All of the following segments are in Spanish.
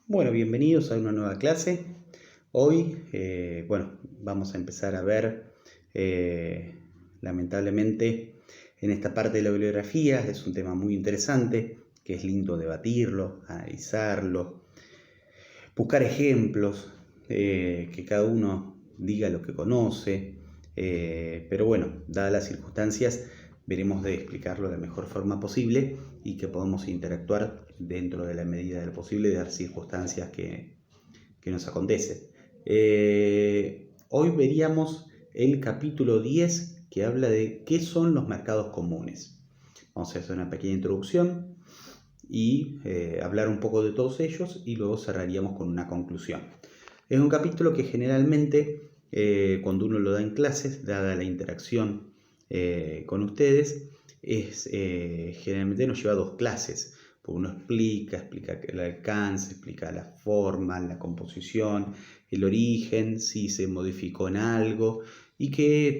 Bueno, bienvenidos a una nueva clase. Hoy, vamos a empezar a ver, lamentablemente, en esta parte de la bibliografía, es un tema muy interesante, que es lindo debatirlo, analizarlo, buscar ejemplos, que cada uno diga lo que conoce, pero bueno, dadas las circunstancias, veremos de explicarlo de la mejor forma posible y que podamos interactuar dentro de la medida de lo posible de las circunstancias que nos acontecen. Hoy veríamos el capítulo 10 que habla de qué son los mercados comunes. Vamos a hacer una pequeña introducción y hablar un poco de todos ellos y luego cerraríamos con una conclusión. Es un capítulo que generalmente cuando uno lo da en clases, dada la interacción con ustedes, generalmente nos lleva a 2 clases. Porque uno explica el alcance, explica la forma, la composición, el origen, si se modificó en algo y qué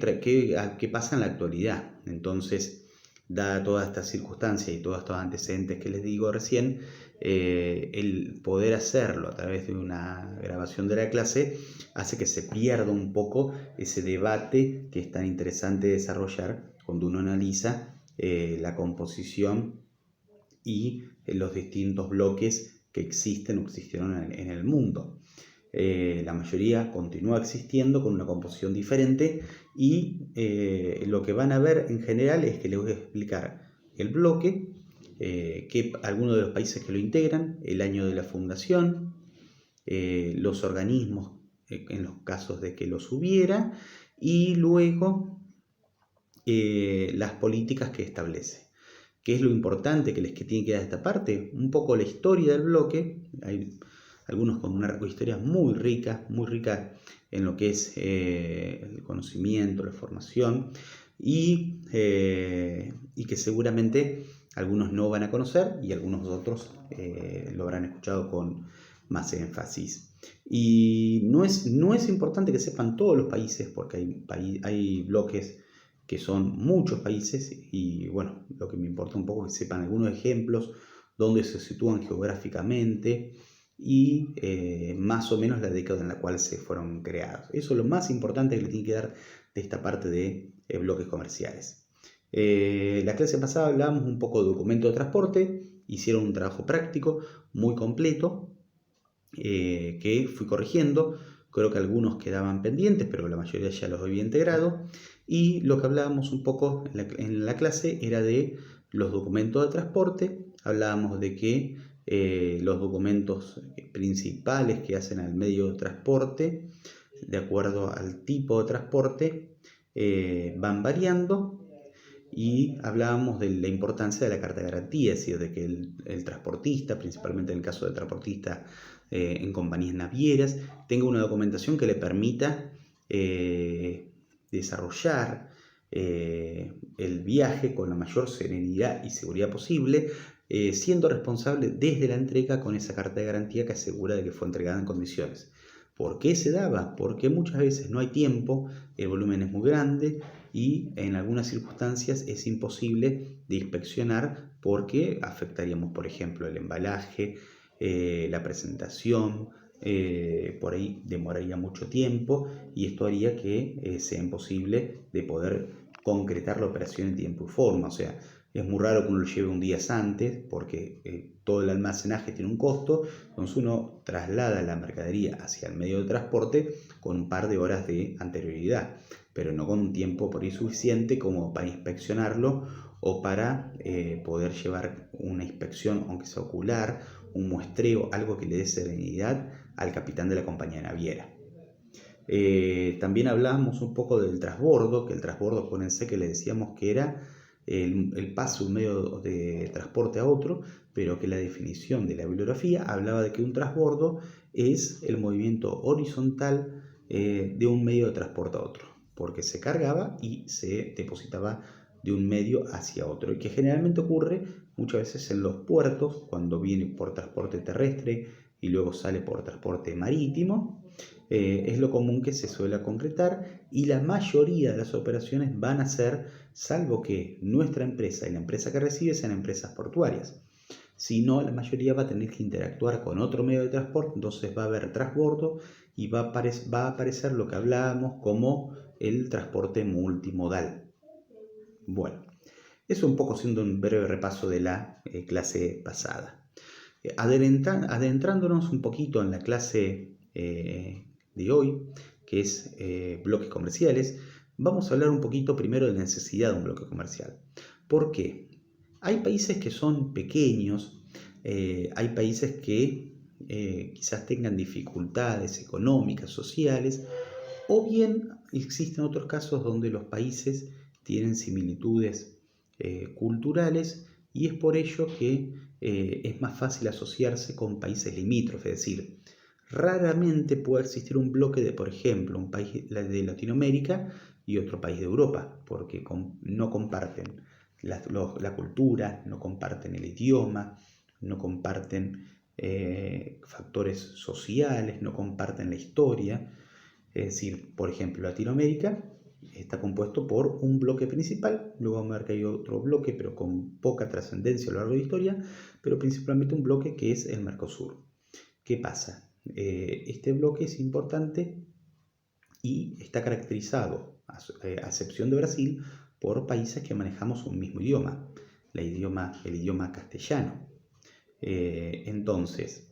pasa en la actualidad. Entonces, dada toda esta circunstancia y todos estos antecedentes que les digo recién, el poder hacerlo a través de una grabación de la clase hace que se pierda un poco ese debate que es tan interesante desarrollar cuando uno analiza la composición y los distintos bloques que existen o existieron en el mundo. La mayoría continúa existiendo con una composición diferente y lo que van a ver en general es que les voy a explicar el bloque, algunos de los países que lo integran, el año de la fundación, los organismos en los casos de que los hubiera y luego las políticas que establece. ¿Qué es lo importante que les tiene que dar esta parte? Un poco la historia del bloque. Hay algunos con una historia muy rica en lo que es el conocimiento, la formación, y que seguramente algunos no van a conocer y algunos otros lo habrán escuchado con más énfasis. Y no es importante que sepan todos los países, porque hay bloques que son muchos países y bueno, lo que me importa un poco es que sepan algunos ejemplos, dónde se sitúan geográficamente y más o menos la década en la cual se fueron creados. Eso es lo más importante que le tiene que dar de esta parte de bloques comerciales. La clase pasada hablábamos un poco de documento de transporte, hicieron un trabajo práctico muy completo que fui corrigiendo. Creo que algunos quedaban pendientes, pero la mayoría ya los había integrado. Y lo que hablábamos un poco en la clase era de los documentos de transporte. Hablábamos de que los documentos principales que hacen al medio de transporte, de acuerdo al tipo de transporte, van variando. Y hablábamos de la importancia de la carta de garantía, es decir, de que el transportista, principalmente en el caso del transportista en compañías navieras, tenga una documentación que le permita desarrollar el viaje con la mayor serenidad y seguridad posible, siendo responsable desde la entrega con esa carta de garantía que asegura de que fue entregada en condiciones. ¿Por qué se daba? Porque muchas veces no hay tiempo, el volumen es muy grande y en algunas circunstancias es imposible de inspeccionar porque afectaríamos, por ejemplo, el embalaje, la presentación, por ahí demoraría mucho tiempo y esto haría que sea imposible de poder concretar la operación en tiempo y forma. O sea, es muy raro que uno lo lleve un día antes porque todo el almacenaje tiene un costo, entonces uno traslada la mercadería hacia el medio de transporte con un par de horas de anterioridad, pero no con un tiempo por ahí suficiente como para inspeccionarlo o para poder llevar una inspección, aunque sea ocular, un muestreo, algo que le dé serenidad al capitán de la compañía naviera. También hablábamos un poco del transbordo, que el transbordo, acuérdense que le decíamos que era el paso de un medio de transporte a otro, pero que la definición de la bibliografía hablaba de que un transbordo es el movimiento horizontal de un medio de transporte a otro, porque se cargaba y se depositaba de un medio hacia otro, y que generalmente ocurre muchas veces en los puertos, cuando viene por transporte terrestre y luego sale por transporte marítimo. Es lo común que se suele concretar y la mayoría de las operaciones van a ser, salvo que nuestra empresa y la empresa que recibe sean empresas portuarias. Si no, la mayoría va a tener que interactuar con otro medio de transporte, entonces va a haber transbordo y va a aparecer lo que hablábamos como el transporte multimodal. Bueno, eso un poco siendo un breve repaso de la clase pasada. Adentrándonos un poquito en la clase de hoy, que es bloques comerciales, vamos a hablar un poquito primero de la necesidad de un bloque comercial. ¿Por qué? Hay países que son pequeños, hay países que quizás tengan dificultades económicas, sociales, o bien existen otros casos donde los países tienen similitudes culturales y es por ello que es más fácil asociarse con países limítrofes, es decir, raramente puede existir un bloque de, por ejemplo, un país de Latinoamérica y otro país de Europa, porque no comparten la cultura, no comparten el idioma, no comparten factores sociales, no comparten la historia. Es decir, por ejemplo, Latinoamérica está compuesto por un bloque principal, luego vamos a ver que hay otro bloque, pero con poca trascendencia a lo largo de la historia, pero principalmente un bloque que es el Mercosur. ¿Qué pasa? Este bloque es importante y está caracterizado, a excepción de Brasil, por países que manejamos un mismo idioma, el idioma castellano. Entonces,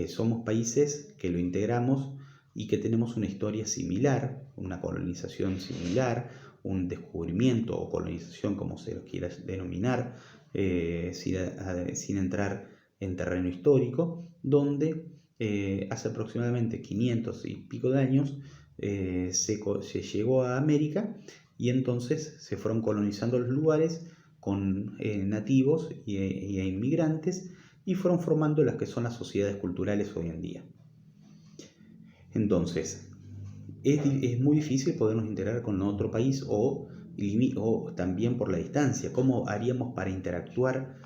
somos países que lo integramos y que tenemos una historia similar, una colonización similar, un descubrimiento o colonización, como se lo quiera denominar, sin entrar en terreno histórico, donde hace aproximadamente 500 y pico de años se llegó a América y entonces se fueron colonizando los lugares con nativos y inmigrantes y fueron formando las que son las sociedades culturales hoy en día. Entonces, es muy difícil podernos integrar con otro país o también por la distancia. ¿Cómo haríamos para interactuar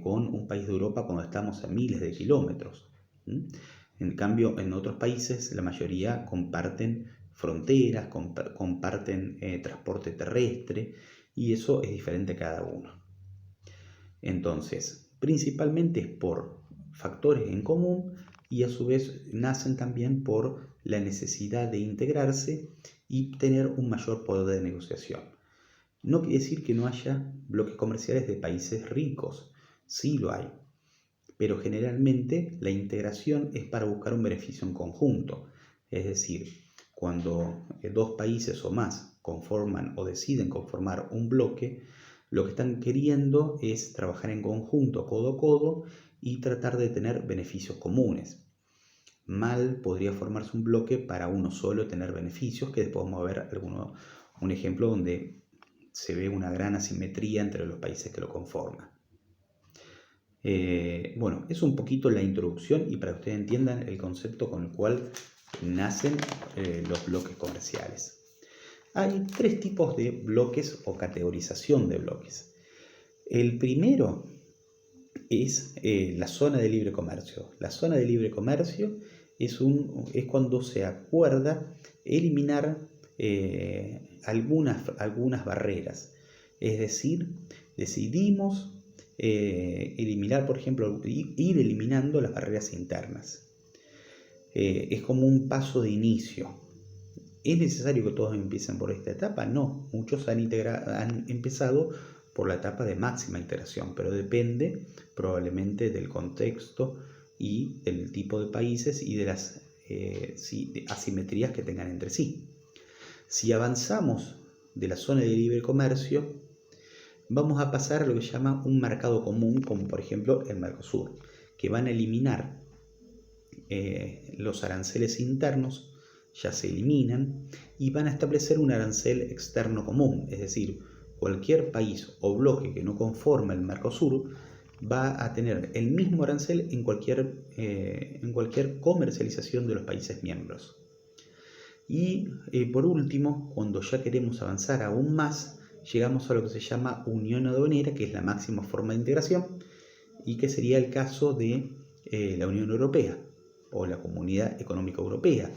con un país de Europa cuando estamos a miles de kilómetros? En cambio, en otros países la mayoría comparten fronteras, comparten transporte terrestre y eso es diferente cada uno. Entonces, principalmente es por factores en común y a su vez nacen también por la necesidad de integrarse y tener un mayor poder de negociación. No quiere decir que no haya bloques comerciales de países ricos, sí lo hay, pero generalmente la integración es para buscar un beneficio en conjunto, es decir, cuando dos países o más conforman o deciden conformar un bloque, lo que están queriendo es trabajar en conjunto, codo a codo, y tratar de tener beneficios comunes. Mal podría formarse un bloque para uno solo tener beneficios, que después vamos a ver un ejemplo donde se ve una gran asimetría entre los países que lo conforman. Bueno, es un poquito la introducción y para que ustedes entiendan el concepto con el cual nacen los bloques comerciales. Hay tres tipos de bloques o categorización de bloques. El primero es la zona de libre comercio. La zona de libre comercio es cuando se acuerda eliminar algunas barreras. Es decir, decidimos eliminar, por ejemplo, ir eliminando las barreras internas. Es como un paso de inicio. ¿Es necesario que todos empiecen por esta etapa? No, muchos han empezado por la etapa de máxima integración, pero depende probablemente del contexto y del tipo de países y de las asimetrías que tengan entre sí. Si avanzamos de la zona de libre comercio, vamos a pasar a lo que se llama un mercado común, como por ejemplo el Mercosur, que van a eliminar los aranceles internos, ya se eliminan, y van a establecer un arancel externo común, es decir, cualquier país o bloque que no conforme el Mercosur va a tener el mismo arancel en cualquier comercialización de los países miembros. Y por último, cuando ya queremos avanzar aún más, llegamos a lo que se llama unión aduanera, que es la máxima forma de integración y que sería el caso de la Unión Europea o la Comunidad Económica Europea.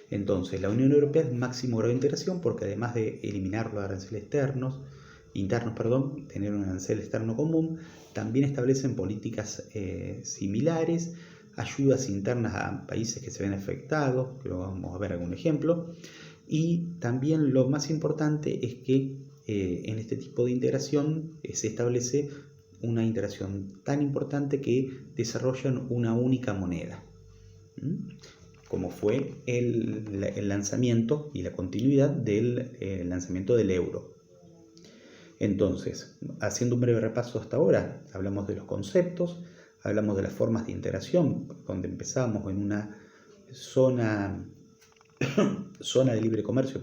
Entonces, la Unión Europea es el máximo grado de integración porque además de eliminar los aranceles externos, internos, perdón, tener un arancel externo común. También establecen políticas similares, ayudas internas a países que se ven afectados, que lo vamos a ver algún ejemplo. Y también lo más importante es que en este tipo de integración se establece una integración tan importante que desarrollan una única moneda, como fue el lanzamiento y la continuidad del lanzamiento del euro. Entonces, haciendo un breve repaso hasta ahora, hablamos de los conceptos, hablamos de las formas de integración, donde empezamos en una zona de libre comercio,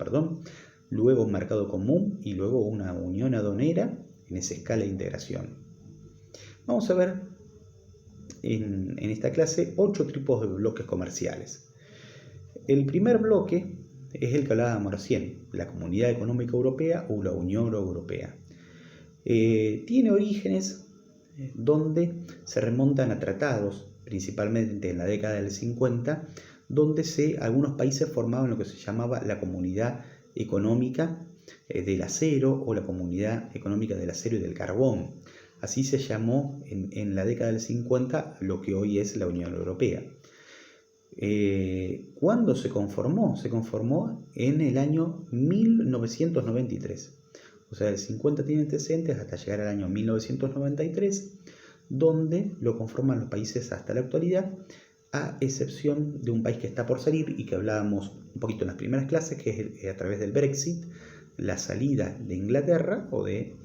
luego un mercado común y luego una unión aduanera en esa escala de integración. Vamos a ver en esta clase 8 tipos de bloques comerciales. El primer bloque es el que hablábamos recién, la Comunidad Económica Europea o la Unión Europea. Tiene orígenes donde se remontan a tratados, principalmente en la década del 50, donde algunos países formaban lo que se llamaba la Comunidad Económica del Acero o la Comunidad Económica del Acero y del Carbón. Así se llamó en la década del 50 lo que hoy es la Unión Europea. ¿Cuándo se conformó? Se conformó en el año 1993. O sea, el 50 tiene antecedentes hasta llegar al año 1993, donde lo conforman los países hasta la actualidad, a excepción de un país que está por salir y que hablábamos un poquito en las primeras clases, que es a través del Brexit, la salida de Inglaterra o de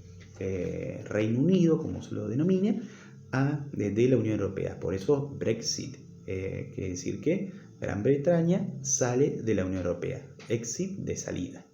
Reino Unido, como se lo denomine, de la Unión Europea. Por eso Brexit, quiere decir que Gran Bretaña sale de la Unión Europea, exit de salida.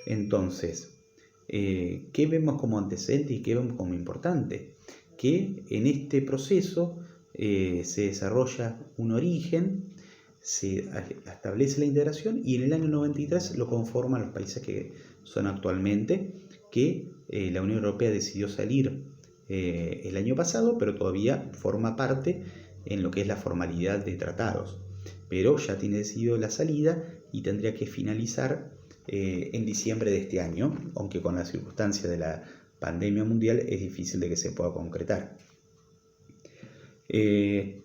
Entonces, ¿qué vemos como antecedente y qué vemos como importante? Que en este proceso se desarrolla un origen, se establece la integración y en el año 93 lo conforman los países que son actualmente, que la Unión Europea decidió salir el año pasado, pero todavía forma parte en lo que es la formalidad de tratados. Pero ya tiene decidido la salida y tendría que finalizar en diciembre de este año, aunque con la circunstancia de la pandemia mundial es difícil de que se pueda concretar.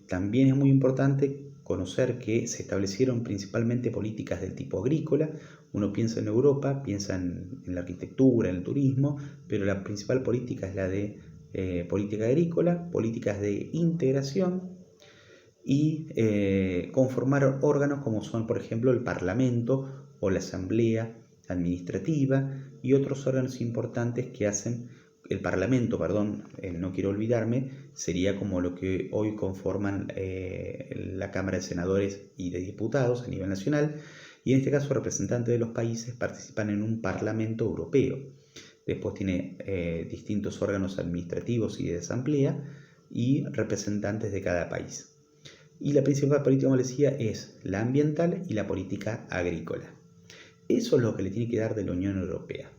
También es muy importante conocer que se establecieron principalmente políticas del tipo agrícola. Uno piensa en Europa, piensa en la arquitectura, en el turismo, pero la principal política es la de política agrícola, políticas de integración y conformar órganos como son, por ejemplo, el Parlamento o la Asamblea Administrativa y otros órganos importantes que hacen el Parlamento, no quiero olvidarme, sería como lo que hoy conforman la Cámara de Senadores y de Diputados a nivel nacional, y en este caso representantes de los países participan en un Parlamento Europeo. Después tiene distintos órganos administrativos y de asamblea y representantes de cada país. Y la principal política, como les decía, es la ambiental y la política agrícola. Eso es lo que le tiene que dar de la Unión Europea.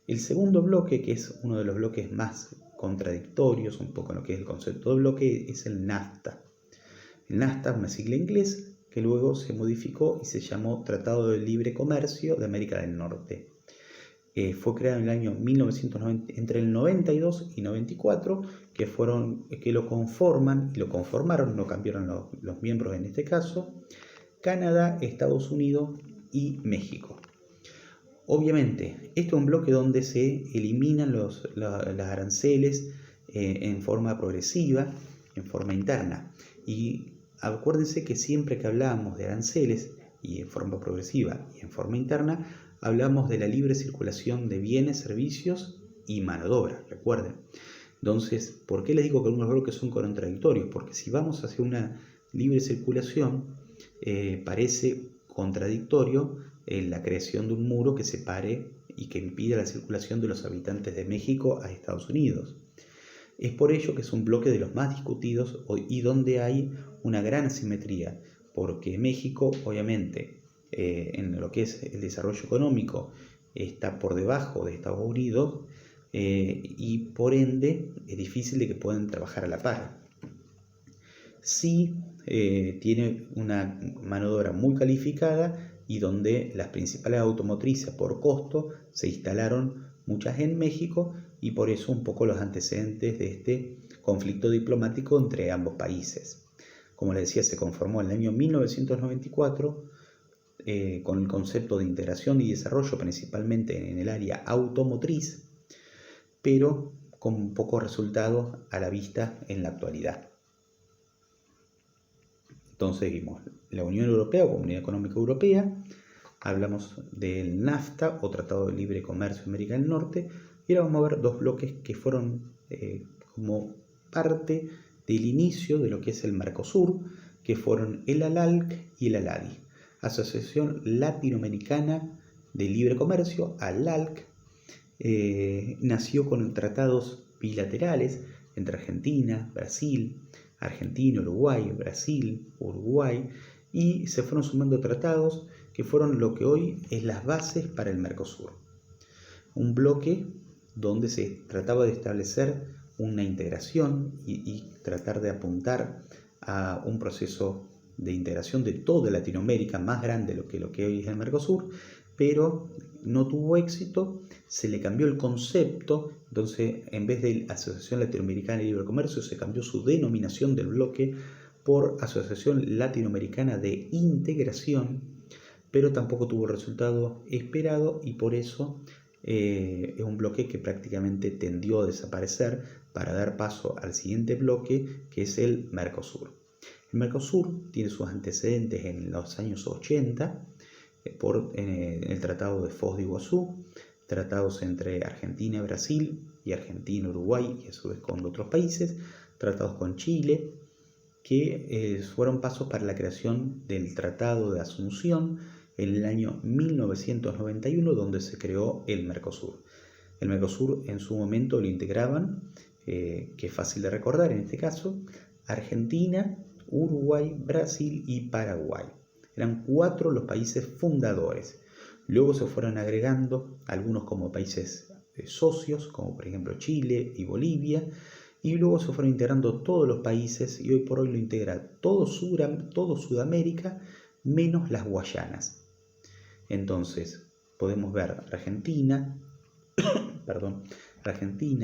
El segundo bloque, que es uno de los bloques más contradictorios, un poco en lo que es el concepto de bloque, es el NAFTA. El NAFTA es una sigla inglesa que luego se modificó y se llamó Tratado de Libre Comercio de América del Norte. Fue creado en el año 1990, entre el 92 y 94, que lo conforman y lo conformaron, no cambiaron los miembros en este caso, Canadá, Estados Unidos y México. Obviamente, esto es un bloque donde se eliminan los aranceles en forma progresiva, en forma interna. Y acuérdense que siempre que hablamos de aranceles y en forma progresiva y en forma interna, hablamos de la libre circulación de bienes, servicios y mano de obra, recuerden. Entonces, ¿por qué les digo que algunos bloques son contradictorios? Porque si vamos hacia una libre circulación, parece contradictorio la creación de un muro que separe y que impida la circulación de los habitantes de México a Estados Unidos. Es por ello que es un bloque de los más discutidos y donde hay una gran asimetría, porque México, obviamente, en lo que es el desarrollo económico, está por debajo de Estados Unidos y por ende es difícil de que puedan trabajar a la par. Sí tiene una mano de obra muy calificada y donde las principales automotrices por costo se instalaron muchas en México, y por eso un poco los antecedentes de este conflicto diplomático entre ambos países. Como les decía, se conformó en el año 1994 con el concepto de integración y desarrollo principalmente en el área automotriz, pero con pocos resultados a la vista en la actualidad. Entonces vimos la Unión Europea o Comunidad Económica Europea, hablamos del NAFTA o Tratado de Libre Comercio de América del Norte, y ahora vamos a ver dos bloques que fueron como parte del inicio de lo que es el Mercosur, que fueron el ALALC y el ALADI, Asociación Latinoamericana de Libre Comercio. ALALC nació con tratados bilaterales entre Argentina, Uruguay, Brasil, Uruguay, y se fueron sumando tratados que fueron lo que hoy es las bases para el Mercosur. Un bloque donde se trataba de establecer una integración y tratar de apuntar a un proceso de integración de toda Latinoamérica más grande de lo que hoy es el Mercosur, pero no tuvo éxito, se le cambió el concepto, entonces en vez de Asociación Latinoamericana de Libre Comercio se cambió su denominación del bloque por Asociación Latinoamericana de Integración, pero tampoco tuvo el resultado esperado y por eso es un bloque que prácticamente tendió a desaparecer para dar paso al siguiente bloque, que es el Mercosur. El Mercosur tiene sus antecedentes en los años 80 por el Tratado de Foz de Iguazú, tratados entre Argentina y Brasil y Argentina, Uruguay y a su vez con otros países, tratados con Chile, que fueron pasos para la creación del Tratado de Asunción en el año 1991, donde se creó el Mercosur. El Mercosur en su momento lo integraban, que es fácil de recordar en este caso, Argentina, Uruguay, Brasil y Paraguay. Eran 4 los países fundadores. Luego se fueron agregando algunos como países socios, como por ejemplo Chile y Bolivia, y luego se fueron integrando todos los países y hoy por hoy lo integra todo Sudamérica menos las Guayanas. Entonces podemos ver Argentina,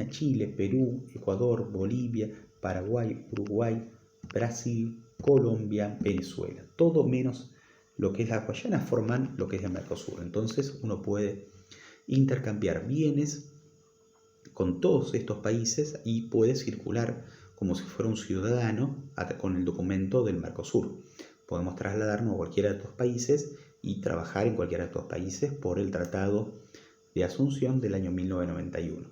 Chile, Perú, Ecuador, Bolivia, Paraguay, Uruguay, Brasil, Colombia, Venezuela. Todo menos lo que es la Guayana forman lo que es el Mercosur. Entonces uno puede intercambiar bienes con todos estos países y puede circular como si fuera un ciudadano con el documento del Mercosur. Podemos trasladarnos a cualquiera de estos países y trabajar en cualquiera de estos países por el Tratado de Asunción del año 1991.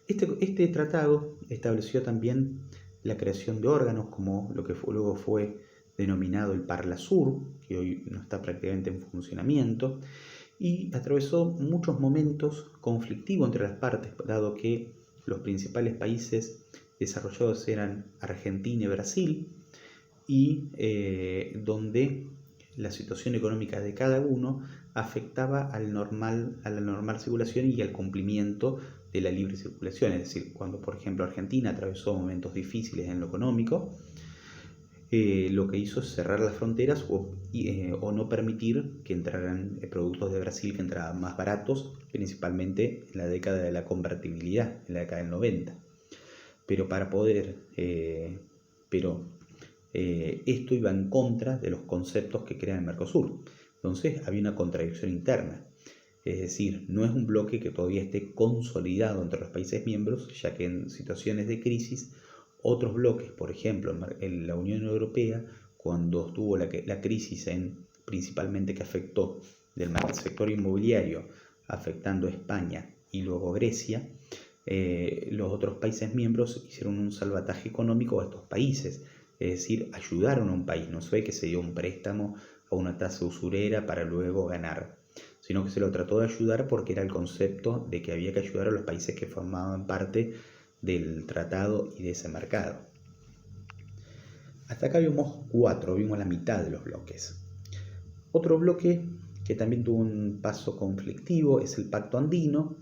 Este tratado estableció también la creación de órganos como lo que luego fue denominado el Parlasur, que hoy no está prácticamente en funcionamiento, y atravesó muchos momentos conflictivos entre las partes, dado que los principales países desarrollados eran Argentina y Brasil, y donde la situación económica de cada uno afectaba a la normal circulación y al cumplimiento de la libre circulación. Es decir, cuando por ejemplo Argentina atravesó momentos difíciles en lo económico, lo que hizo es cerrar las fronteras o no permitir que entraran productos de Brasil que entraban más baratos, principalmente en la década de la convertibilidad, en la década del 90. Pero esto iba en contra de los conceptos que crean el Mercosur. Entonces había una contradicción interna. Es decir, no es un bloque que todavía esté consolidado entre los países miembros, ya que en situaciones de crisis otros bloques, por ejemplo, en la Unión Europea, cuando estuvo la crisis principalmente que afectó del sector inmobiliario, afectando a España y luego Grecia, los otros países miembros hicieron un salvataje económico a estos países, es decir, ayudaron a un país, no fue que se dio un préstamo a una tasa usurera para luego ganar, sino que se lo trató de ayudar porque era el concepto de que había que ayudar a los países que formaban parte del tratado y de ese mercado. Hasta acá vimos la mitad de los bloques. Otro bloque que también tuvo un paso conflictivo es el Pacto Andino,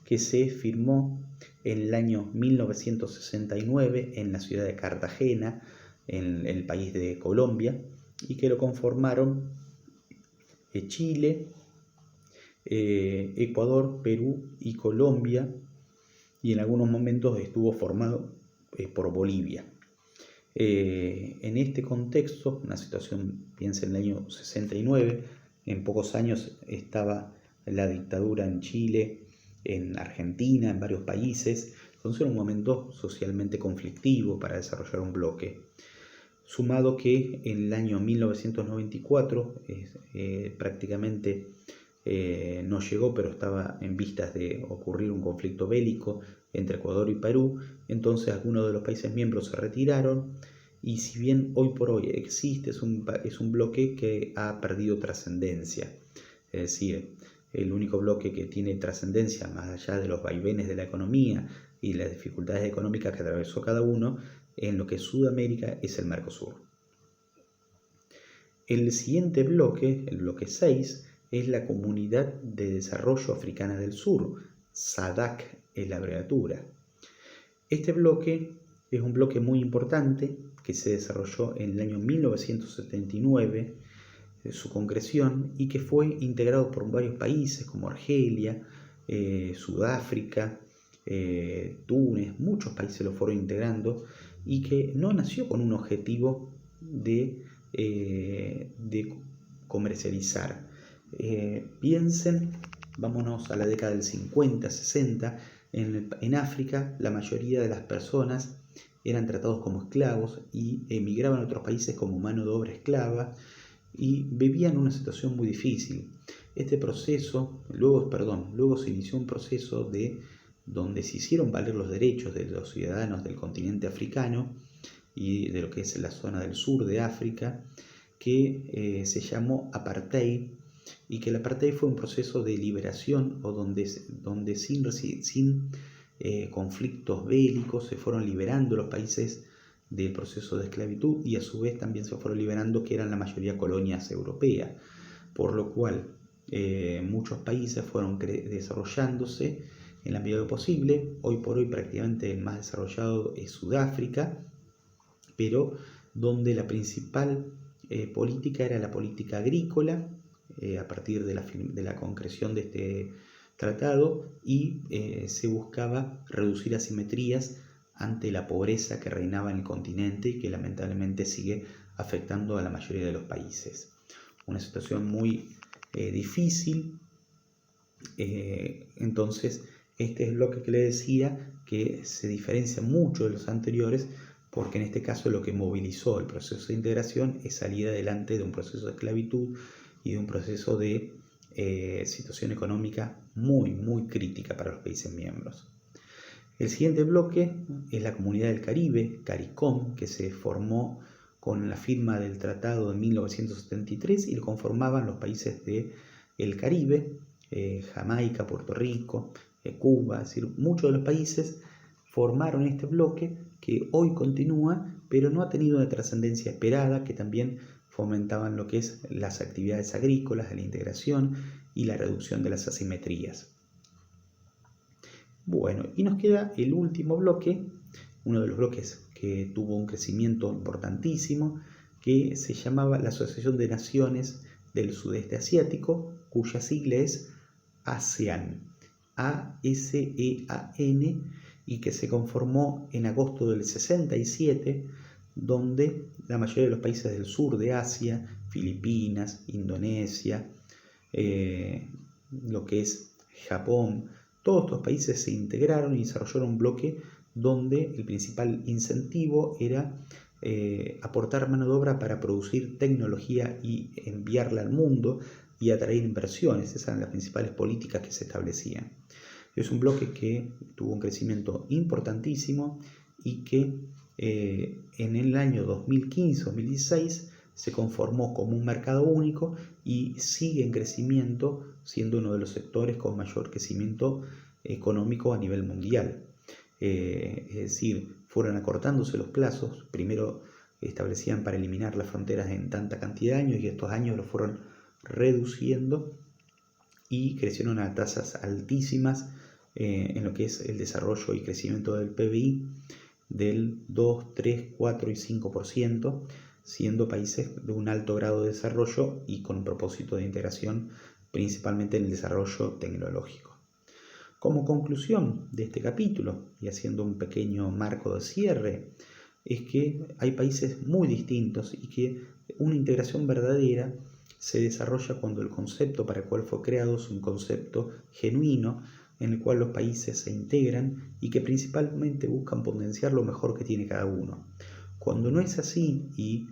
que se firmó en el año 1969 en la ciudad de Cartagena, en el país de Colombia, y que lo conformaron Chile, Ecuador, Perú y Colombia, y en algunos momentos estuvo formado por Bolivia. En este contexto, una situación, piensa en el año 69, en pocos años estaba la dictadura en Chile, en Argentina, en varios países, entonces era un momento socialmente conflictivo para desarrollar un bloque. Sumado que en el año 1994 prácticamente no llegó, pero estaba en vistas de ocurrir un conflicto bélico entre Ecuador y Perú, entonces algunos de los países miembros se retiraron, y si bien hoy por hoy existe, es un bloque que ha perdido trascendencia. Es decir, el único bloque que tiene trascendencia, más allá de los vaivenes de la economía y las dificultades económicas que atravesó cada uno, en lo que es Sudamérica, es el Mercosur. El siguiente bloque, el bloque 6, es la Comunidad de Desarrollo Africana del Sur, SADC es la abreviatura. Este bloque es un bloque muy importante que se desarrolló en el año 1979, su concreción, y que fue integrado por varios países como Argelia, Sudáfrica, Túnez, muchos países lo fueron integrando, y que no nació con un objetivo de comercializar. Piensen, vámonos a la década del 50, 60, en África la mayoría de las personas eran tratados como esclavos y emigraban a otros países como mano de obra esclava y vivían una situación muy difícil. Este proceso, luego se inició un proceso donde se hicieron valer los derechos de los ciudadanos del continente africano y de lo que es la zona del sur de África, que se llamó apartheid, y que el apartheid fue un proceso de liberación o donde sin conflictos bélicos se fueron liberando los países del proceso de esclavitud, y a su vez también se fueron liberando que eran la mayoría colonias europeas, por lo cual muchos países fueron desarrollándose en la medida de lo posible. Hoy por hoy prácticamente el más desarrollado es Sudáfrica, pero donde la principal política era la política agrícola, a partir de la concreción de este tratado, y se buscaba reducir asimetrías ante la pobreza que reinaba en el continente y que lamentablemente sigue afectando a la mayoría de los países. Una situación muy difícil. Entonces, este es lo que le decía, que se diferencia mucho de los anteriores, porque en este caso lo que movilizó el proceso de integración es salir adelante de un proceso de esclavitud y de un proceso de situación económica muy, muy crítica para los países miembros. El siguiente bloque es la Comunidad del Caribe, CARICOM, que se formó con la firma del tratado de 1973 y lo conformaban los países del Caribe, Jamaica, Puerto Rico, Cuba, es decir, muchos de los países formaron este bloque que hoy continúa, pero no ha tenido una trascendencia esperada, que también fomentaban lo que es las actividades agrícolas, de la integración y la reducción de las asimetrías. Bueno, y nos queda el último bloque, uno de los bloques que tuvo un crecimiento importantísimo, que se llamaba la Asociación de Naciones del Sudeste Asiático, cuya sigla es ASEAN, ASEAN, y que se conformó en agosto del 67, donde la mayoría de los países del sur de Asia, Filipinas, Indonesia, lo que es Japón, todos estos países se integraron y desarrollaron un bloque donde el principal incentivo era aportar mano de obra para producir tecnología y enviarla al mundo y atraer inversiones. Esas eran las principales políticas que se establecían. Es un bloque que tuvo un crecimiento importantísimo y que en el año 2015-2016 se conformó como un mercado único y sigue en crecimiento, siendo uno de los sectores con mayor crecimiento económico a nivel mundial. Es decir, fueron acortándose los plazos. Primero establecían para eliminar las fronteras en tanta cantidad de años, y estos años los fueron reduciendo y crecieron a tasas altísimas en lo que es el desarrollo y crecimiento del PBI, del 2, 3, 4 y 5%, siendo países de un alto grado de desarrollo y con propósito de integración principalmente en el desarrollo tecnológico. Como conclusión de este capítulo, y haciendo un pequeño marco de cierre, es que hay países muy distintos y que una integración verdadera se desarrolla cuando el concepto para el cual fue creado es un concepto genuino, en el cual los países se integran y que principalmente buscan potenciar lo mejor que tiene cada uno. Cuando no es así y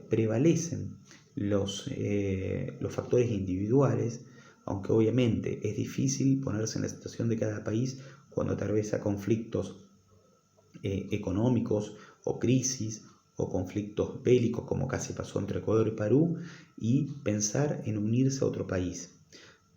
prevalecen los factores individuales, aunque obviamente es difícil ponerse en la situación de cada país cuando atraviesa conflictos económicos o crisis o conflictos bélicos, como casi pasó entre Ecuador y Perú, y pensar en unirse a otro país.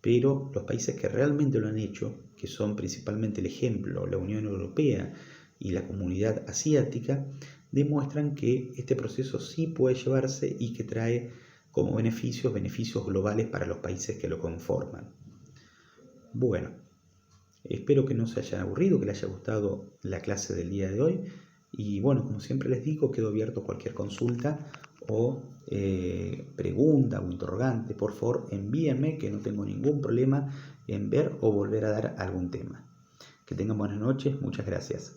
Pero los países que realmente lo han hecho, que son principalmente el ejemplo, la Unión Europea y la Comunidad Asiática, demuestran que este proceso sí puede llevarse y que trae como beneficios globales para los países que lo conforman. Bueno, espero que no se hayan aburrido, que les haya gustado la clase del día de hoy. Y bueno, como siempre les digo, quedo abierto a cualquier consulta o pregunta o interrogante. Por favor, envíenme, que no tengo ningún problema en ver o volver a dar algún tema. Que tengan buenas noches, muchas gracias.